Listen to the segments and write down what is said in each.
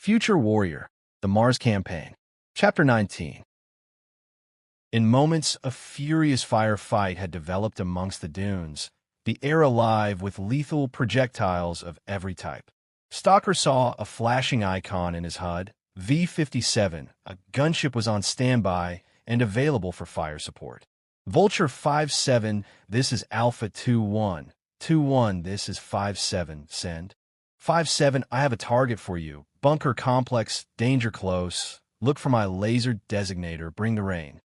Future Warrior, The Mars Campaign. Chapter 19. In moments, a furious firefight had developed amongst the dunes, the air alive with lethal projectiles of every type. Stalker saw a flashing icon in his HUD. V-57, a gunship, was on standby and available for fire support. Vulture 5-7, this is Alpha 2-1. 2-1, this is 5-7, send. 5-7, I have a target for you. Bunker complex, danger close. Look for my laser designator, bring the rain.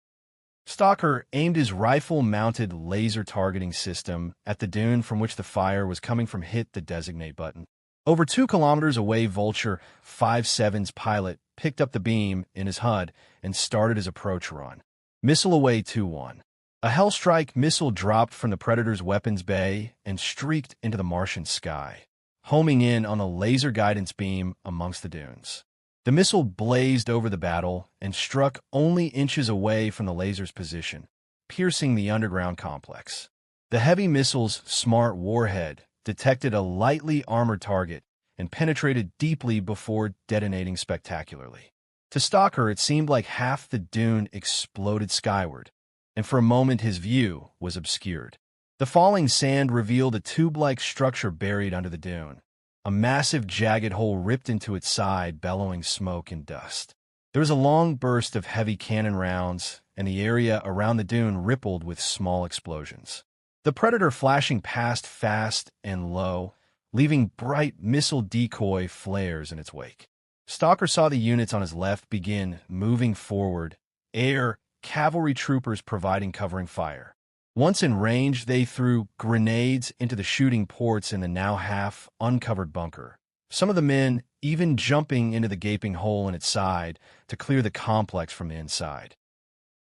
Stalker aimed his rifle-mounted laser targeting system at the dune from which the fire was coming from. Hit the designate button. Over 2 kilometers away, Vulture 5-7's pilot picked up the beam in his HUD and started his approach run. Missile away 2-1. A Hellstrike missile dropped from the Predator's weapons bay and streaked into the Martian sky, homing in on a laser guidance beam amongst the dunes. The missile blazed over the battle and struck only inches away from the laser's position, piercing the underground complex. The heavy missile's smart warhead detected a lightly armored target and penetrated deeply before detonating spectacularly. To Stalker, it seemed like half the dune exploded skyward, and for a moment his view was obscured. The falling sand revealed a tube-like structure buried under the dune. A massive jagged hole ripped into its side, bellowing smoke and dust. There was a long burst of heavy cannon rounds, and the area around the dune rippled with small explosions. The Predator flashing past fast and low, leaving bright missile decoy flares in its wake. Stalker saw the units on his left begin moving forward, air cavalry troopers providing covering fire. Once in range, they threw grenades into the shooting ports in the now half-uncovered bunker, some of the men even jumping into the gaping hole in its side to clear the complex from the inside.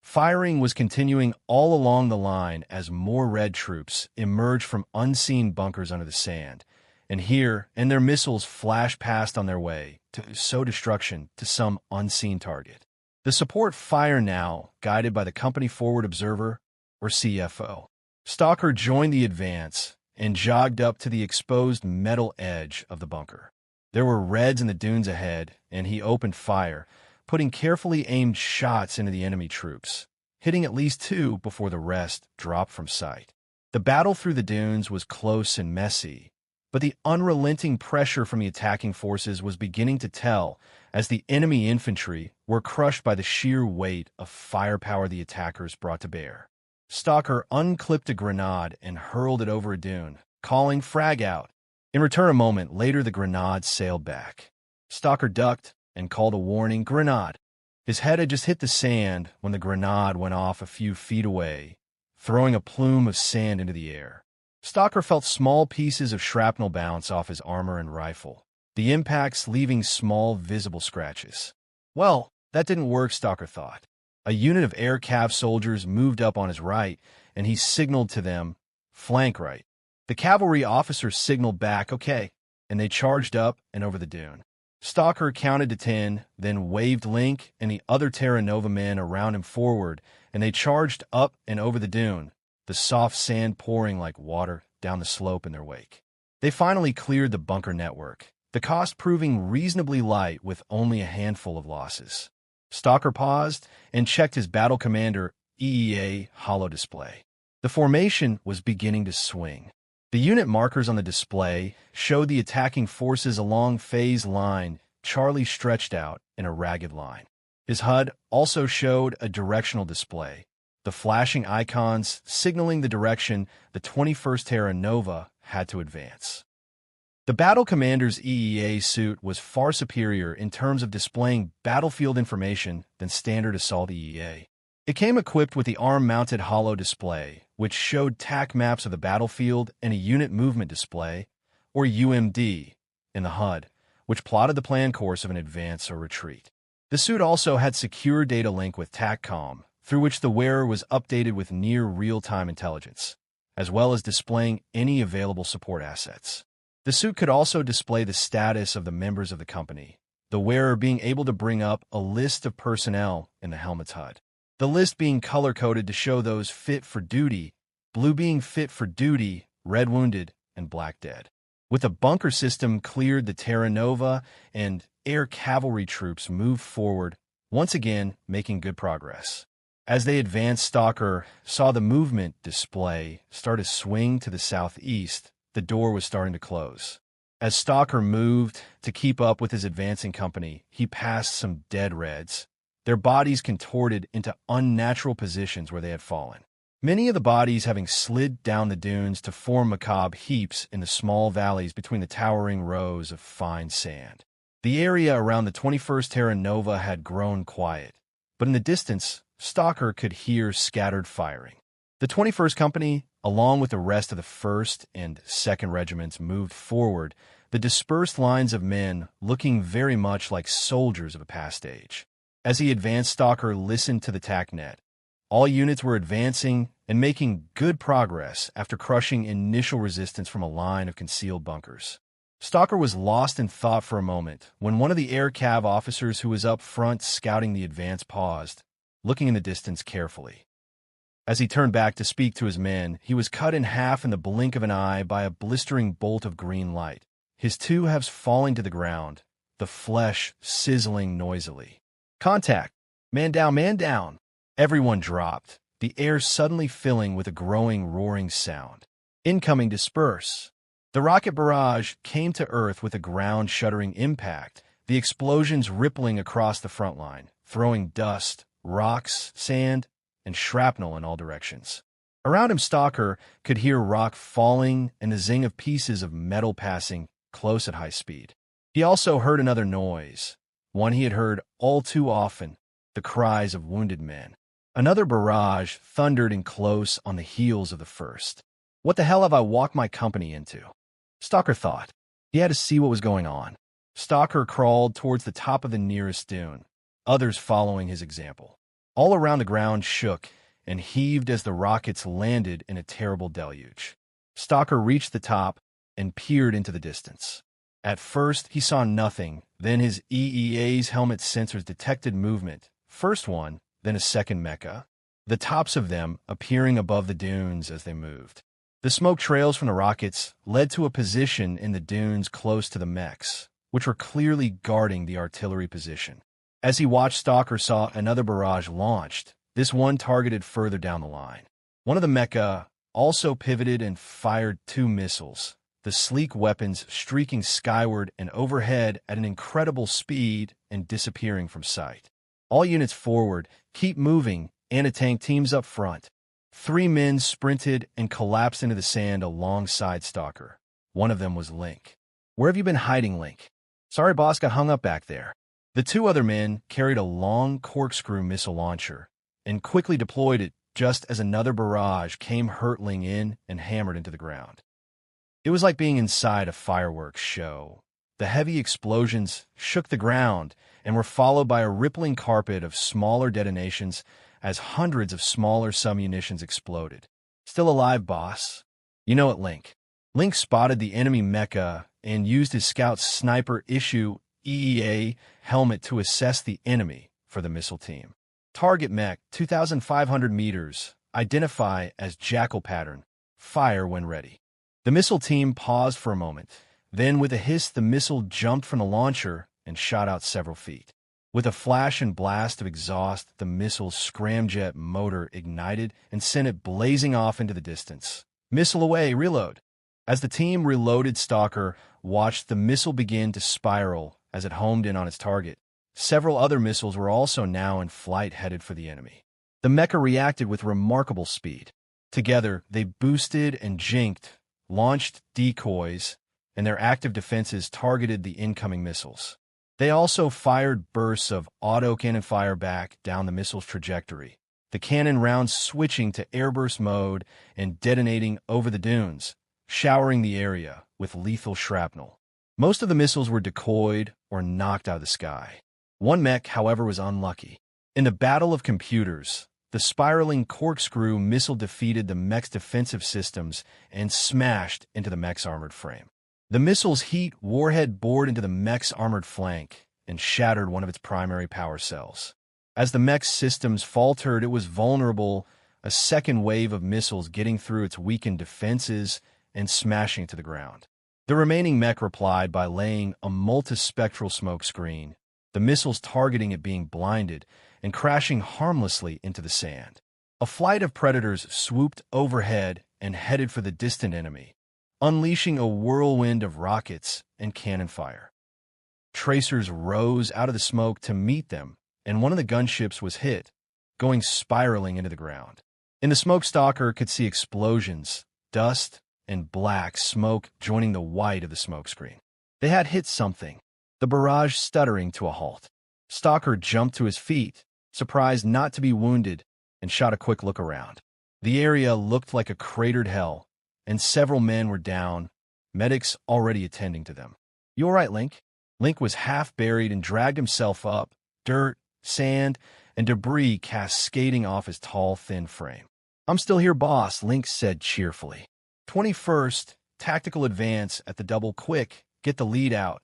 Firing was continuing all along the line as more Red troops emerged from unseen bunkers under the sand, and their missiles flashed past on their way to sow destruction to some unseen target. The support fire now, guided by the Company Forward Observer, or CFO. Stalker joined the advance and jogged up to the exposed metal edge of the bunker. There were Reds in the dunes ahead, and he opened fire, putting carefully aimed shots into the enemy troops, hitting at least 2 before the rest dropped from sight. The battle through the dunes was close and messy, but the unrelenting pressure from the attacking forces was beginning to tell as the enemy infantry were crushed by the sheer weight of firepower the attackers brought to bear. Stalker unclipped a grenade and hurled it over a dune, calling frag out. In return, a moment later, the grenade sailed back. Stalker ducked and called a warning grenade. His head had just hit the sand when the grenade went off a few feet away, throwing a plume of sand into the air. Stalker felt small pieces of shrapnel bounce off his armor and rifle, the impacts leaving small visible scratches. Well, that didn't work, Stalker thought. A unit of air cav soldiers moved up on his right, and he signaled to them, flank right. The cavalry officer signaled back, okay, and they charged up and over the dune. Stalker counted to 10, then waved Link and the other Terra Nova men around him forward, and they charged up and over the dune, the soft sand pouring like water down the slope in their wake. They finally cleared the bunker network, the cost proving reasonably light with only a handful of losses. Stalker paused and checked his Battle Commander EEA holo display. The formation was beginning to swing. The unit markers on the display showed the attacking forces along phase line, Charlie stretched out in a ragged line. His HUD also showed a directional display, the flashing icons signaling the direction the 21st Terra Nova had to advance. The Battle Commander's EEA suit was far superior in terms of displaying battlefield information than standard assault EEA. It came equipped with the arm-mounted holo display, which showed TAC maps of the battlefield, and a unit movement display, or UMD, in the HUD, which plotted the planned course of an advance or retreat. The suit also had secure data link with TACCOM, through which the wearer was updated with near real-time intelligence, as well as displaying any available support assets. The suit could also display the status of the members of the company, the wearer being able to bring up a list of personnel in the helmet's HUD. The list being color-coded to show those fit for duty, blue being fit for duty, red wounded, and black dead. With the bunker system cleared, the Terra Nova and air cavalry troops moved forward, once again making good progress. As they advanced, Stalker saw the movement display start to swing to the southeast. The door was starting to close. As Stalker moved to keep up with his advancing company, he passed some dead Reds, their bodies contorted into unnatural positions where they had fallen. Many of the bodies having slid down the dunes to form macabre heaps in the small valleys between the towering rows of fine sand. The area around the 21st Terra Nova had grown quiet, but in the distance, Stalker could hear scattered firing. The 21st Company, along with the rest of the 1st and 2nd Regiments, moved forward, the dispersed lines of men looking very much like soldiers of a past age. As he advanced, Stalker listened to the TACnet. All units were advancing and making good progress after crushing initial resistance from a line of concealed bunkers. Stalker was lost in thought for a moment when one of the air cav officers who was up front scouting the advance paused, looking in the distance carefully. As he turned back to speak to his men, he was cut in half in the blink of an eye by a blistering bolt of green light, his two halves falling to the ground, the flesh sizzling noisily. "Contact! Man down, man down!" Everyone dropped, the air suddenly filling with a growing roaring sound. "Incoming, disperse!" The rocket barrage came to Earth with a ground-shuddering impact, the explosions rippling across the front line, throwing dust, rocks, sand, and shrapnel in all directions. Around him, Stalker could hear rock falling and the zing of pieces of metal passing close at high speed. He also heard another noise, one he had heard all too often, the cries of wounded men. Another barrage thundered in close on the heels of the first. What the hell have I walked my company into? Stalker thought. He had to see what was going on. Stalker crawled towards the top of the nearest dune, others following his example. All around the ground shook and heaved as the rockets landed in a terrible deluge. Stalker reached the top and peered into the distance. At first, he saw nothing, then his EEA's helmet sensors detected movement, first one, then a second mecha, the tops of them appearing above the dunes as they moved. The smoke trails from the rockets led to a position in the dunes close to the mechs, which were clearly guarding the artillery position. As he watched, Stalker saw another barrage launched, this one targeted further down the line. One of the mecha also pivoted and fired 2 missiles, the sleek weapons streaking skyward and overhead at an incredible speed and disappearing from sight. All units forward, keep moving, anti-tank teams up front. 3 men sprinted and collapsed into the sand alongside Stalker. One of them was Link. "Where have you been hiding, Link?" "Sorry, boss, got hung up back there." The 2 other men carried a long corkscrew missile launcher and quickly deployed it just as another barrage came hurtling in and hammered into the ground. It was like being inside a fireworks show. The heavy explosions shook the ground and were followed by a rippling carpet of smaller detonations as hundreds of smaller submunitions exploded. "Still alive, boss?" "You know it, Link." Link spotted the enemy mecha and used his scout's sniper issue EEA helmet to assess the enemy for the missile team. "Target mech, 2,500 meters. Identify as Jackal pattern. Fire when ready." The missile team paused for a moment. Then, with a hiss, the missile jumped from the launcher and shot out several feet. With a flash and blast of exhaust, the missile's scramjet motor ignited and sent it blazing off into the distance. "Missile away, reload." As the team reloaded, Stalker watched the missile begin to spiral as it homed in on its target. Several other missiles were also now in flight headed for the enemy. The mecha reacted with remarkable speed. Together, they boosted and jinked, launched decoys, and their active defenses targeted the incoming missiles. They also fired bursts of autocannon fire back down the missile's trajectory, the cannon rounds switching to airburst mode and detonating over the dunes, showering the area with lethal shrapnel. Most of the missiles were decoyed or knocked out of the sky. One mech, however, was unlucky. In the battle of computers, the spiraling corkscrew missile defeated the mech's defensive systems and smashed into the mech's armored frame. The missile's heat warhead bored into the mech's armored flank and shattered one of its primary power cells. As the mech's systems faltered, it was vulnerable, a second wave of missiles getting through its weakened defenses and smashing to the ground. The remaining mech replied by laying a multispectral smoke screen, the missiles targeting it being blinded and crashing harmlessly into the sand. A flight of predators swooped overhead and headed for the distant enemy, unleashing a whirlwind of rockets and cannon fire. Tracers rose out of the smoke to meet them, and one of the gunships was hit, going spiraling into the ground. In the smoke, Stalker could see explosions, dust, and black smoke joining the white of the smokescreen. They had hit something, the barrage stuttering to a halt. Stalker jumped to his feet, surprised not to be wounded, and shot a quick look around. The area looked like a cratered hell, and several men were down, medics already attending to them. "You all right, Link?" Link was half buried and dragged himself up, dirt, sand, and debris cascading off his tall, thin frame. "I'm still here, boss," Link said cheerfully. 21st, tactical advance at the double quick, get the lead out.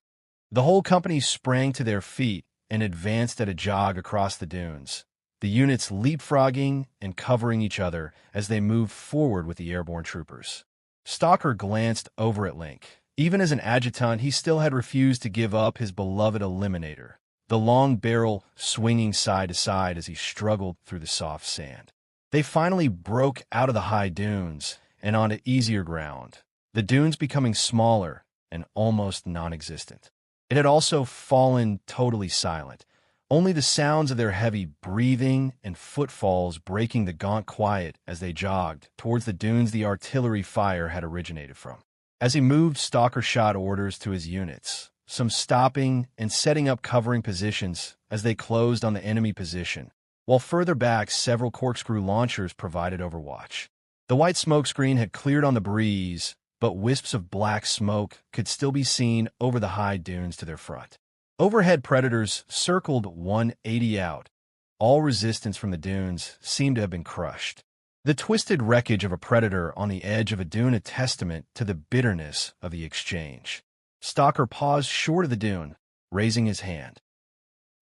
The whole company sprang to their feet and advanced at a jog across the dunes, the units leapfrogging and covering each other as they moved forward with the airborne troopers. Stalker glanced over at Link. Even as an adjutant, he still had refused to give up his beloved Eliminator, the long barrel swinging side to side as he struggled through the soft sand. They finally broke out of the high dunes and onto easier ground, the dunes becoming smaller and almost non-existent. It had also fallen totally silent, only the sounds of their heavy breathing and footfalls breaking the gaunt quiet as they jogged towards the dunes the artillery fire had originated from. As he moved, Stalker shot orders to his units, some stopping and setting up covering positions as they closed on the enemy position, while further back several corkscrew launchers provided overwatch. The white smokescreen had cleared on the breeze, but wisps of black smoke could still be seen over the high dunes to their front. Overhead predators circled 180 out. All resistance from the dunes seemed to have been crushed. The twisted wreckage of a predator on the edge of a dune a testament to the bitterness of the exchange. Stalker paused short of the dune, raising his hand.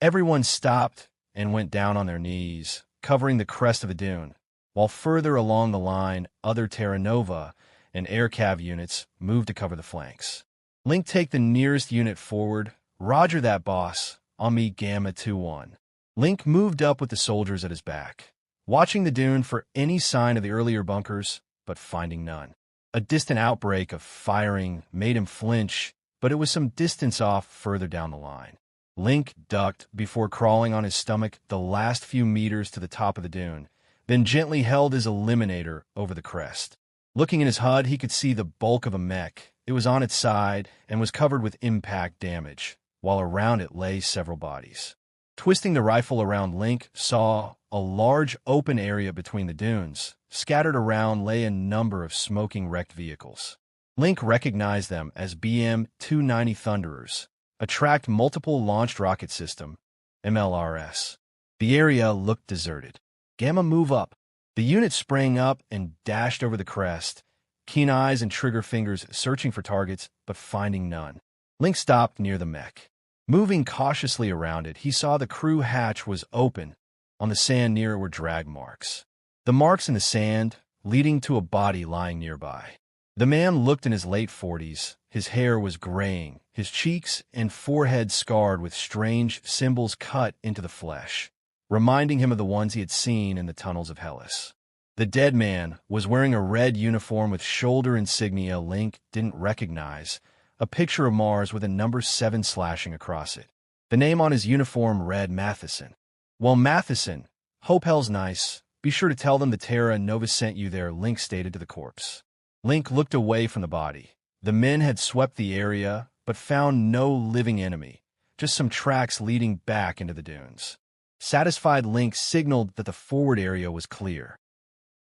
Everyone stopped and went down on their knees, covering the crest of the dune, while further along the line, other Terra Nova and air cav units moved to cover the flanks. Link, take the nearest unit forward. Roger that, boss. I'll meet Gamma 2-1. Link moved up with the soldiers at his back, watching the dune for any sign of the earlier bunkers, but finding none. A distant outbreak of firing made him flinch, but it was some distance off further down the line. Link ducked before crawling on his stomach the last few meters to the top of the dune, then gently held his Eliminator over the crest. Looking in his HUD, he could see the bulk of a mech. It was on its side and was covered with impact damage, while around it lay several bodies. Twisting the rifle around, Link saw a large open area between the dunes. Scattered around lay a number of smoking wrecked vehicles. Link recognized them as BM-290 Thunderers, a tracked multiple launched rocket system, MLRS. The area looked deserted. "Gamma, move up." The unit sprang up and dashed over the crest, keen eyes and trigger fingers searching for targets, but finding none. Link stopped near the mech. Moving cautiously around it, he saw the crew hatch was open. On the sand near it were drag marks. The marks in the sand leading to a body lying nearby. The man looked in his late 40s. His hair was graying, his cheeks and forehead scarred with strange symbols cut into the flesh, reminding him of the ones he had seen in the tunnels of Hellas. The dead man was wearing a red uniform with shoulder insignia Link didn't recognize, a picture of Mars with a number 7 slashing across it. The name on his uniform read Matheson. "Well, Matheson, hope hell's nice. Be sure to tell them the Terra Nova sent you there," Link stated to the corpse. Link looked away from the body. The men had swept the area, but found no living enemy, just some tracks leading back into the dunes. Satisfied, Link signaled that the forward area was clear.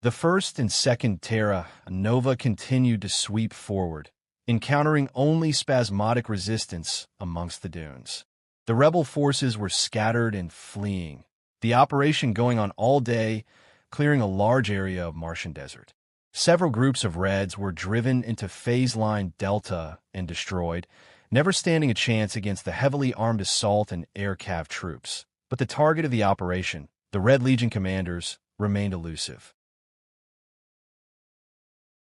The 1st and 2nd Terra Nova continued to sweep forward, encountering only spasmodic resistance amongst the dunes. The rebel forces were scattered and fleeing, the operation going on all day, clearing a large area of Martian desert. Several groups of Reds were driven into phase line Delta and destroyed, never standing a chance against the heavily armed assault and air cav troops. But the target of the operation, the Red Legion commanders, remained elusive.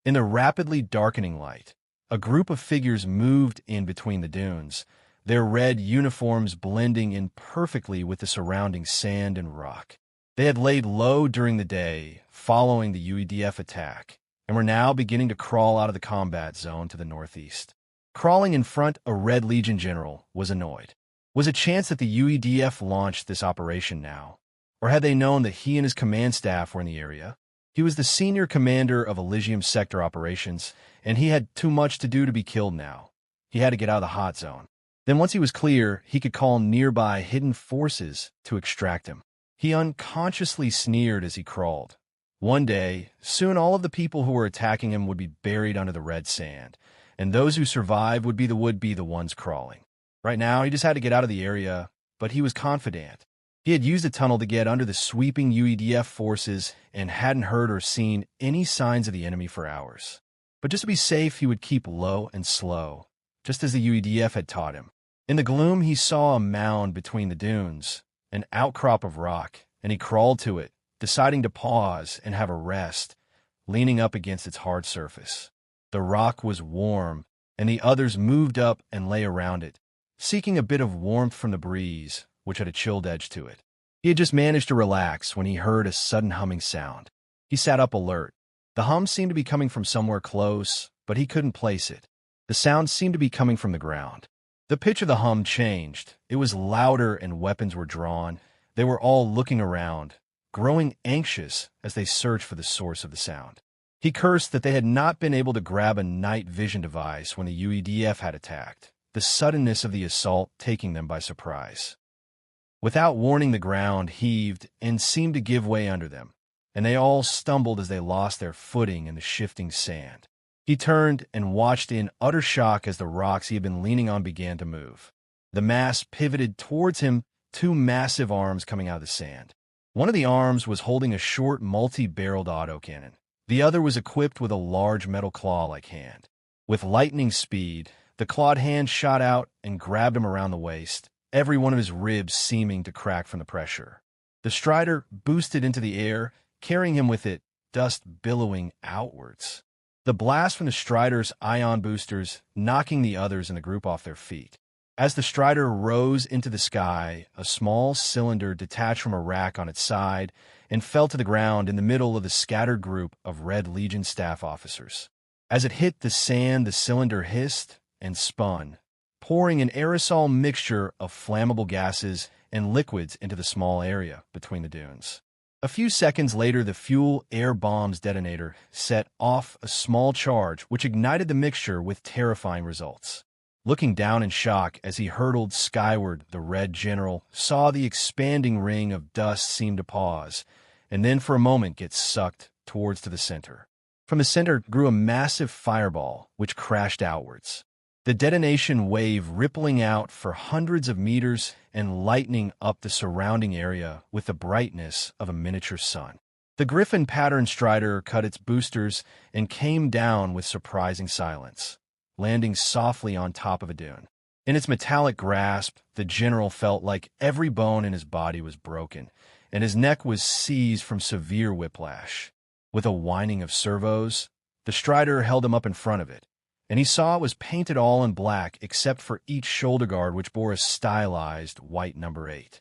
In the rapidly darkening light, a group of figures moved in between the dunes, their red uniforms blending in perfectly with the surrounding sand and rock. They had laid low during the day, following the UEDF attack, and were now beginning to crawl out of the combat zone to the northeast. Crawling in front, a Red Legion general was annoyed. Was it chance that the UEDF launched this operation now? Or had they known that he and his command staff were in the area? He was the senior commander of Elysium sector operations, and he had too much to do to be killed now. He had to get out of the hot zone. Then once he was clear, he could call nearby hidden forces to extract him. He unconsciously sneered as he crawled. One day, soon all of the people who were attacking him would be buried under the red sand, and those who survived would be the ones crawling. Right now, he just had to get out of the area, but he was confident. He had used a tunnel to get under the sweeping UEDF forces and hadn't heard or seen any signs of the enemy for hours. But just to be safe, he would keep low and slow, just as the UEDF had taught him. In the gloom, he saw a mound between the dunes, an outcrop of rock, and he crawled to it, deciding to pause and have a rest, leaning up against its hard surface. The rock was warm, and the others moved up and lay around it, seeking a bit of warmth from the breeze, which had a chilled edge to it. He had just managed to relax when he heard a sudden humming sound. He sat up alert. The hum seemed to be coming from somewhere close, but he couldn't place it. The sound seemed to be coming from the ground. The pitch of the hum changed. It was louder and weapons were drawn. They were all looking around, growing anxious as they searched for the source of the sound. He cursed that they had not been able to grab a night vision device when the UEDF had attacked, the suddenness of the assault taking them by surprise. Without warning, the ground heaved and seemed to give way under them, and they all stumbled as they lost their footing in the shifting sand. He turned and watched in utter shock as the rocks he had been leaning on began to move. The mass pivoted towards him, two massive arms coming out of the sand. One of the arms was holding a short, multi-barreled autocannon. The other was equipped with a large metal claw-like hand. With lightning speed, the clawed hand shot out and grabbed him around the waist, every one of his ribs seeming to crack from the pressure. The Strider boosted into the air, carrying him with it, dust billowing outwards. The blast from the Strider's ion boosters knocking the others in the group off their feet. As the Strider rose into the sky, a small cylinder detached from a rack on its side and fell to the ground in the middle of the scattered group of Red Legion staff officers. As it hit the sand, the cylinder hissed and spun, pouring an aerosol mixture of flammable gases and liquids into the small area between the dunes. A few seconds later, the fuel air bomb's detonator set off a small charge which ignited the mixture with terrifying results. Looking down in shock as he hurtled skyward, the Red General saw the expanding ring of dust seem to pause, and then for a moment get sucked towards to the center. From the center grew a massive fireball, which crashed outwards. The detonation wave rippling out for hundreds of meters and lightening up the surrounding area with the brightness of a miniature sun. The Griffin pattern Strider cut its boosters and came down with surprising silence, landing softly on top of a dune. In its metallic grasp, the general felt like every bone in his body was broken, and his neck was seized from severe whiplash. With a whining of servos, the Strider held him up in front of it, and he saw it was painted all in black except for each shoulder guard, which bore a stylized white number 8.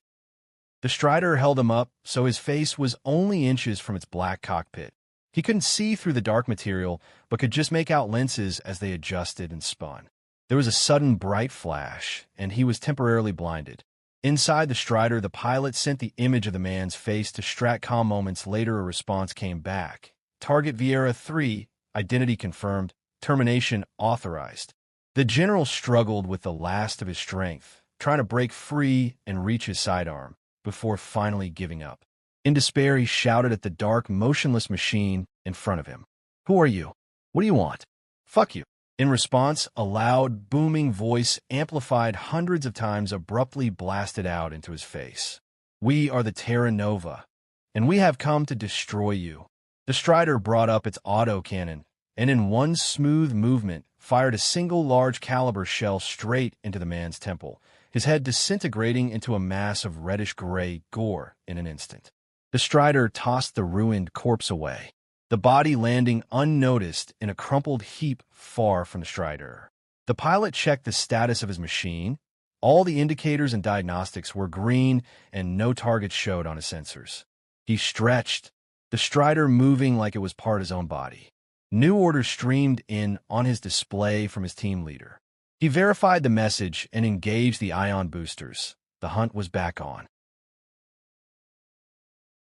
The Strider held him up so his face was only inches from its black cockpit. He couldn't see through the dark material, but could just make out lenses as they adjusted and spun. There was a sudden bright flash, and he was temporarily blinded. Inside the Strider, the pilot sent the image of the man's face to Stratcom. Moments later, a response came back. Target Vieira 3, identity confirmed, termination authorized. The general struggled with the last of his strength, trying to break free and reach his sidearm, before finally giving up. In despair, he shouted at the dark, motionless machine in front of him. "Who are you? What do you want?" "Fuck you." In response, a loud, booming voice, amplified hundreds of times, abruptly blasted out into his face. "We are the Terra Nova, and we have come to destroy you." The Strider brought up its autocannon, and in one smooth movement, fired a single large-caliber shell straight into the man's temple, his head disintegrating into a mass of reddish-gray gore in an instant. The Strider tossed the ruined corpse away. the body landing unnoticed in a crumpled heap far from the Strider. The pilot checked the status of his machine. All the indicators and diagnostics were green, and no targets showed on his sensors. He stretched, the Strider moving like it was part of his own body. New orders streamed in on his display from his team leader. He verified the message and engaged the ion boosters. The hunt was back on.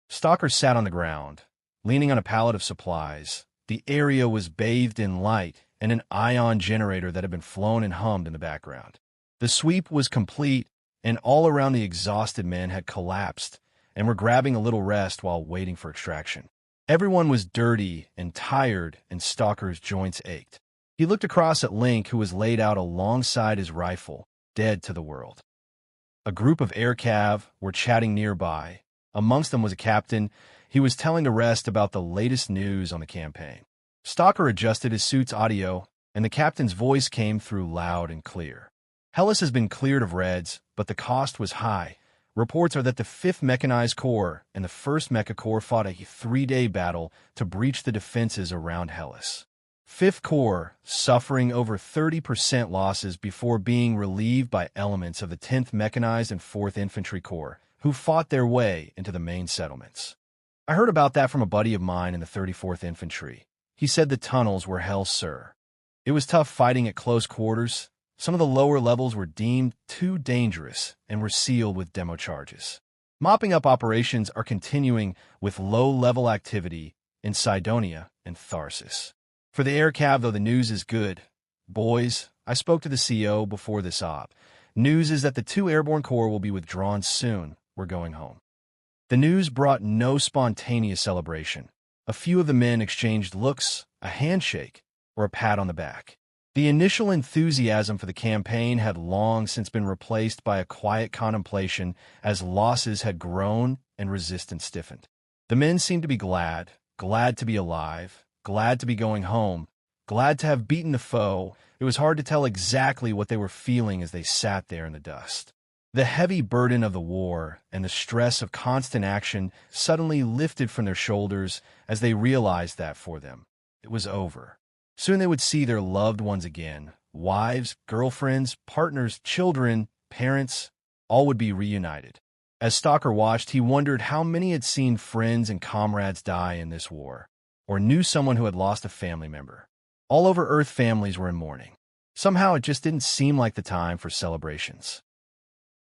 Stalker sat on the ground, leaning on a pallet of supplies. The area was bathed in light and an ion generator that had been flown and hummed in the background. The sweep was complete, and all around the exhausted men had collapsed and were grabbing a little rest while waiting for extraction. Everyone was dirty and tired, and Stalker's joints ached. He looked across at Link, who was laid out alongside his rifle, dead to the world. A group of air cav were chatting nearby. Amongst them was a captain. He was telling the rest about the latest news on the campaign. Stalker adjusted his suit's audio, and the captain's voice came through loud and clear. Hellas has been cleared of Reds, but the cost was high. Reports are that the 5th Mechanized Corps and the 1st Mecha Corps fought a 3-day battle to breach the defenses around Hellas. 5th Corps suffering over 30% losses before being relieved by elements of the 10th Mechanized and 4th Infantry Corps, who fought their way into the main settlements. I heard about that from a buddy of mine in the 34th Infantry. He said the tunnels were hell, sir. It was tough fighting at close quarters. Some of the lower levels were deemed too dangerous and were sealed with demo charges. Mopping up operations are continuing with low-level activity in Cydonia and Tharsis. For the air cav, though, the news is good. Boys, I spoke to the CO before this op. News is that the 2 airborne corps will be withdrawn soon. We're going home. The news brought no spontaneous celebration. A few of the men exchanged looks, a handshake, or a pat on the back. The initial enthusiasm for the campaign had long since been replaced by a quiet contemplation as losses had grown and resistance stiffened. The men seemed to be glad to be alive, glad to be going home, glad to have beaten the foe. It was hard to tell exactly what they were feeling as they sat there in the dust. The heavy burden of the war and the stress of constant action suddenly lifted from their shoulders as they realized that for them, it was over. Soon they would see their loved ones again. Wives, girlfriends, partners, children, parents, all would be reunited. As Stalker watched, he wondered how many had seen friends and comrades die in this war, or knew someone who had lost a family member. All over Earth, families were in mourning. Somehow it just didn't seem like the time for celebrations.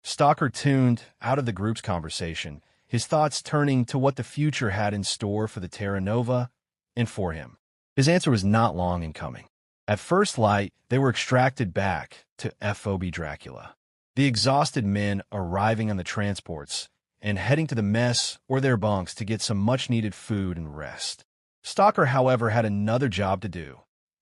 Stalker tuned out of the group's conversation, his thoughts turning to what the future had in store for the Terra Nova and for him. His answer was not long in coming. At first light, they were extracted back to FOB Dracula. The exhausted men arriving on the transports and heading to the mess or their bunks to get some much-needed food and rest. Stalker, however, had another job to do.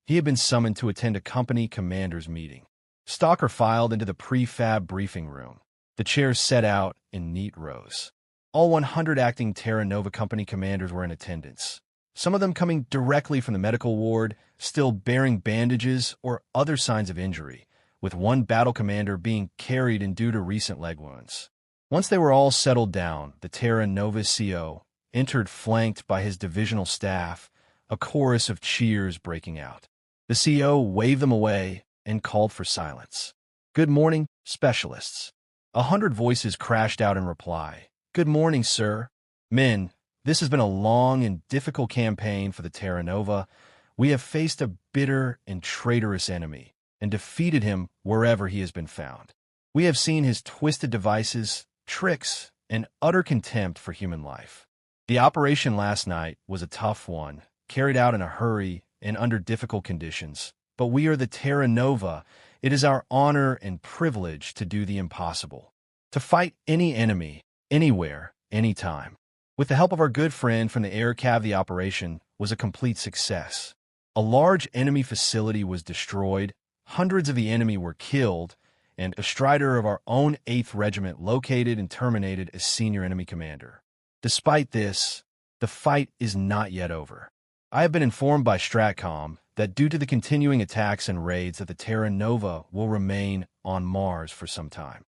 He had been summoned to attend a company commander's meeting. Stalker filed into the prefab briefing room. The chairs set out in neat rows. All 100 acting Terra Nova company commanders were in attendance. Some of them coming directly from the medical ward, still bearing bandages or other signs of injury, with one battle commander being carried in due to recent leg wounds. Once they were all settled down, the Terra Nova CO entered flanked by his divisional staff, a chorus of cheers breaking out. The CO waved them away and called for silence. "Good morning, specialists." 100 voices crashed out in reply. "Good morning, sir. Men, this has been a long and difficult campaign for the Terra Nova. We have faced a bitter and traitorous enemy and defeated him wherever he has been found. We have seen his twisted devices, tricks, and utter contempt for human life. The operation last night was a tough one, carried out in a hurry and under difficult conditions. But we are the Terra Nova. It is our honor and privilege to do the impossible, to fight any enemy, anywhere, anytime. With the help of our good friend from the air cav, the operation was a complete success. A large enemy facility was destroyed, hundreds of the enemy were killed, and a strider of our own 8th Regiment located and terminated as senior enemy commander. Despite this, the fight is not yet over. I have been informed by Stratcom that due to the continuing attacks and raids that the Terra Nova will remain on Mars for some time.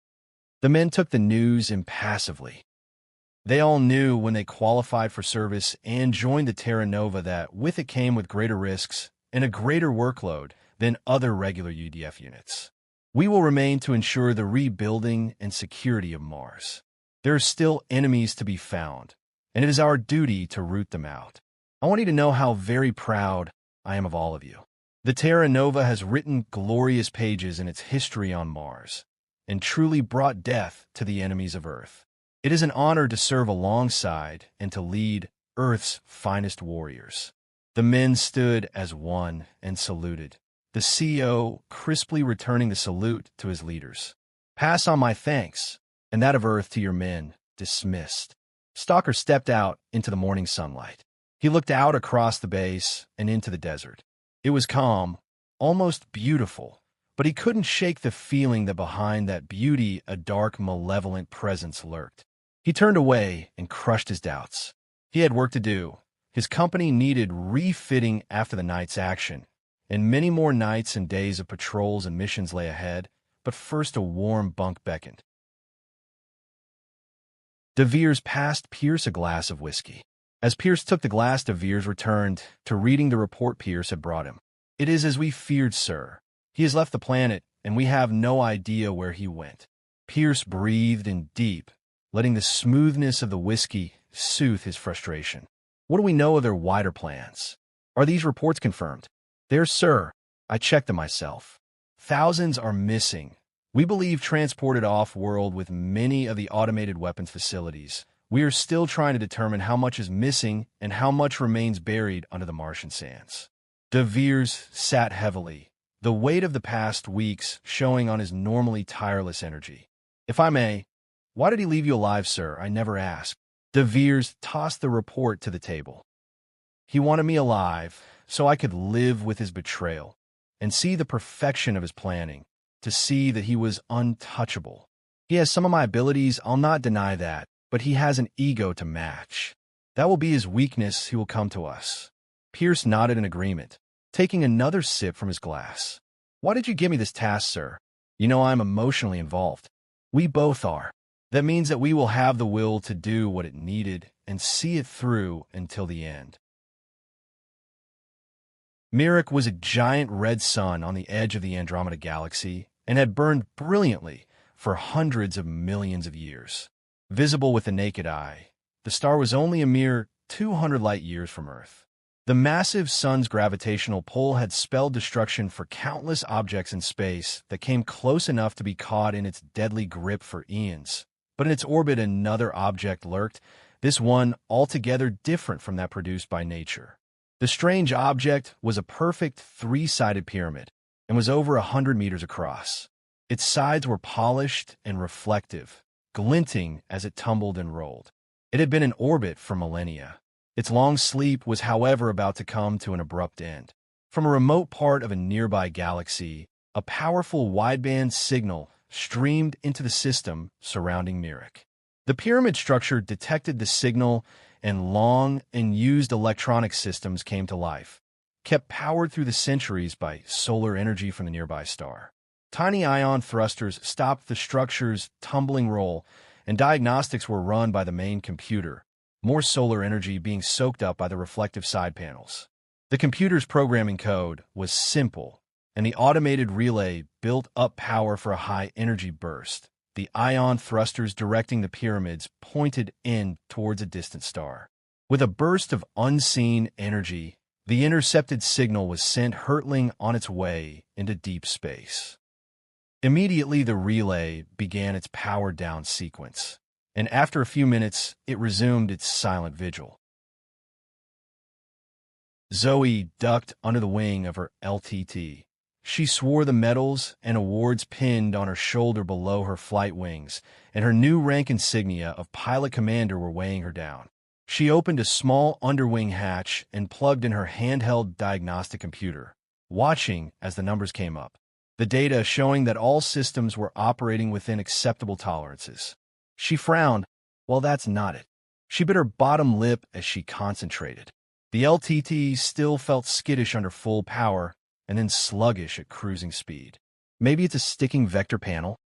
The men took the news impassively. They all knew when they qualified for service and joined the Terra Nova that with it came with greater risks and a greater workload than other regular UDF units. We will remain to ensure the rebuilding and security of Mars. There are still enemies to be found, and it is our duty to root them out. I want you to know how very proud I am of all of you. The Terra Nova has written glorious pages in its history on Mars, and truly brought death to the enemies of Earth. It is an honor to serve alongside and to lead Earth's finest warriors. The men stood as one and saluted, the CEO crisply returning the salute to his leaders. Pass on my thanks, and that of Earth to your men, dismissed. Stalker stepped out into the morning sunlight. He looked out across the base and into the desert. It was calm, almost beautiful, but he couldn't shake the feeling that behind that beauty a dark, malevolent presence lurked. He turned away and crushed his doubts. He had work to do. His company needed refitting after the night's action, and many more nights and days of patrols and missions lay ahead, but first a warm bunk beckoned. De Veers passed Pierce a glass of whiskey. As Pierce took the glass, De Veers returned to reading the report Pierce had brought him. "It is as we feared, sir. He has left the planet, and we have no idea where he went." Pierce breathed in deep, letting the smoothness of the whiskey soothe his frustration. "What do we know of their wider plans? Are these reports confirmed?" "There, sir. I checked them myself. Thousands are missing. We believe transported off-world with many of the automated weapons facilities. We are still trying to determine how much is missing and how much remains buried under the Martian sands." De Veers sat heavily, the weight of the past weeks showing on his normally tireless energy. "If I may, why did he leave you alive, sir? I never asked." De Veers tossed the report to the table. "He wanted me alive so I could live with his betrayal and see the perfection of his planning, to see that he was untouchable. He has some of my abilities, I'll not deny that, but he has an ego to match. That will be his weakness. He will come to us." Pierce nodded in agreement, taking another sip from his glass. "Why did you give me this task, sir? You know I'm emotionally involved." "We both are. That means that we will have the will to do what it needed and see it through until the end." Mirek was a giant red sun on the edge of the Andromeda Galaxy and had burned brilliantly for hundreds of millions of years. Visible with the naked eye, the star was only a mere 200 light-years from Earth. The massive sun's gravitational pull had spelled destruction for countless objects in space that came close enough to be caught in its deadly grip for eons. But in its orbit another object lurked, this one altogether different from that produced by nature. The strange object was a perfect three-sided pyramid and was over 100 meters across. Its sides were polished and reflective, glinting as it tumbled and rolled. It had been in orbit for millennia. Its long sleep was, however, about to come to an abrupt end. From a remote part of a nearby galaxy, a powerful wideband signal streamed into the system surrounding Mirek. The pyramid structure detected the signal, and long and used electronic systems came to life, kept powered through the centuries by solar energy from the nearby star. Tiny ion thrusters stopped the structure's tumbling roll, and diagnostics were run by the main computer, more solar energy being soaked up by the reflective side panels. The computer's programming code was simple, and the automated relay built up power for a high-energy burst. The ion thrusters directing the pyramids pointed in towards a distant star. With a burst of unseen energy, the intercepted signal was sent hurtling on its way into deep space. Immediately, the relay began its powered-down sequence, and after a few minutes, it resumed its silent vigil. Zoe ducked under the wing of her LTT. She swore the medals and awards pinned on her shoulder below her flight wings, and her new rank insignia of pilot commander were weighing her down. She opened a small underwing hatch and plugged in her handheld diagnostic computer, watching as the numbers came up, the data showing that all systems were operating within acceptable tolerances. She frowned. Well, that's not it. She bit her bottom lip as she concentrated. The LTT still felt skittish under full power, and then sluggish at cruising speed. Maybe it's a sticking vector panel?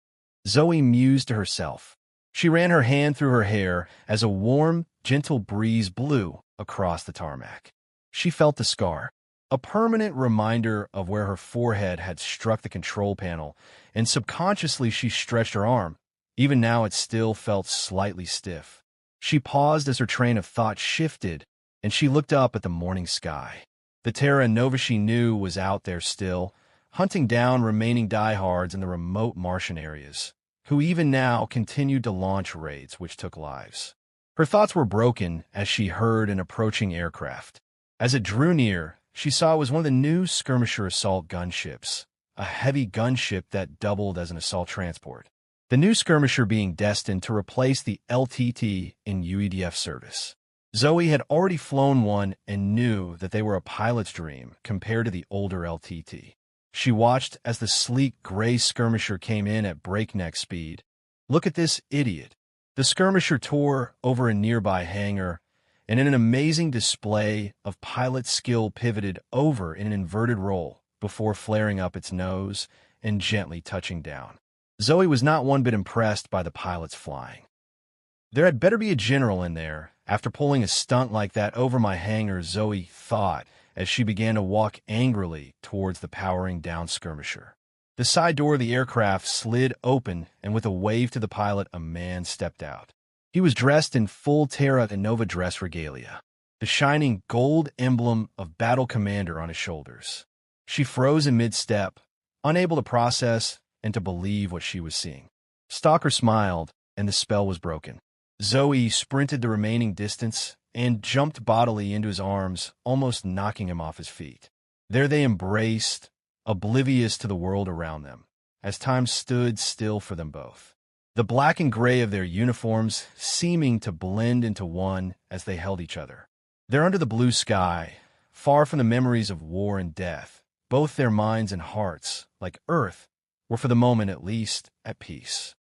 Zoe mused to herself. She ran her hand through her hair as a warm, gentle breeze blew across the tarmac. She felt the scar, a permanent reminder of where her forehead had struck the control panel, and subconsciously she stretched her arm. Even now it still felt slightly stiff. She paused as her train of thought shifted, and she looked up at the morning sky. The Terra Nova she knew was out there still, hunting down remaining diehards in the remote Martian areas, who even now continued to launch raids which took lives. Her thoughts were broken as she heard an approaching aircraft. As it drew near, she saw it was one of the new skirmisher assault gunships, a heavy gunship that doubled as an assault transport. The new skirmisher being destined to replace the LTT in UEDF service. Zoe had already flown one and knew that they were a pilot's dream compared to the older LTT. She watched as the sleek gray skirmisher came in at breakneck speed. Look at this idiot. The skirmisher tore over a nearby hangar, and in an amazing display of pilot skill pivoted over in an inverted roll before flaring up its nose and gently touching down. Zoe was not one bit impressed by the pilot's flying. There had better be a general in there. After pulling a stunt like that over my hangar, Zoe thought as she began to walk angrily towards the powering down skirmisher. The side door of the aircraft slid open, and with a wave to the pilot, a man stepped out. He was dressed in full Terra Nova dress regalia, the shining gold emblem of Battle Commander on his shoulders. She froze in mid-step, unable to process and to believe what she was seeing. Stalker smiled, and the spell was broken. Zoe sprinted the remaining distance and jumped bodily into his arms, almost knocking him off his feet. There they embraced, oblivious to the world around them, as time stood still for them both. The black and gray of their uniforms seeming to blend into one as they held each other. There under the blue sky, far from the memories of war and death, both their minds and hearts, like Earth, were for the moment at least at peace.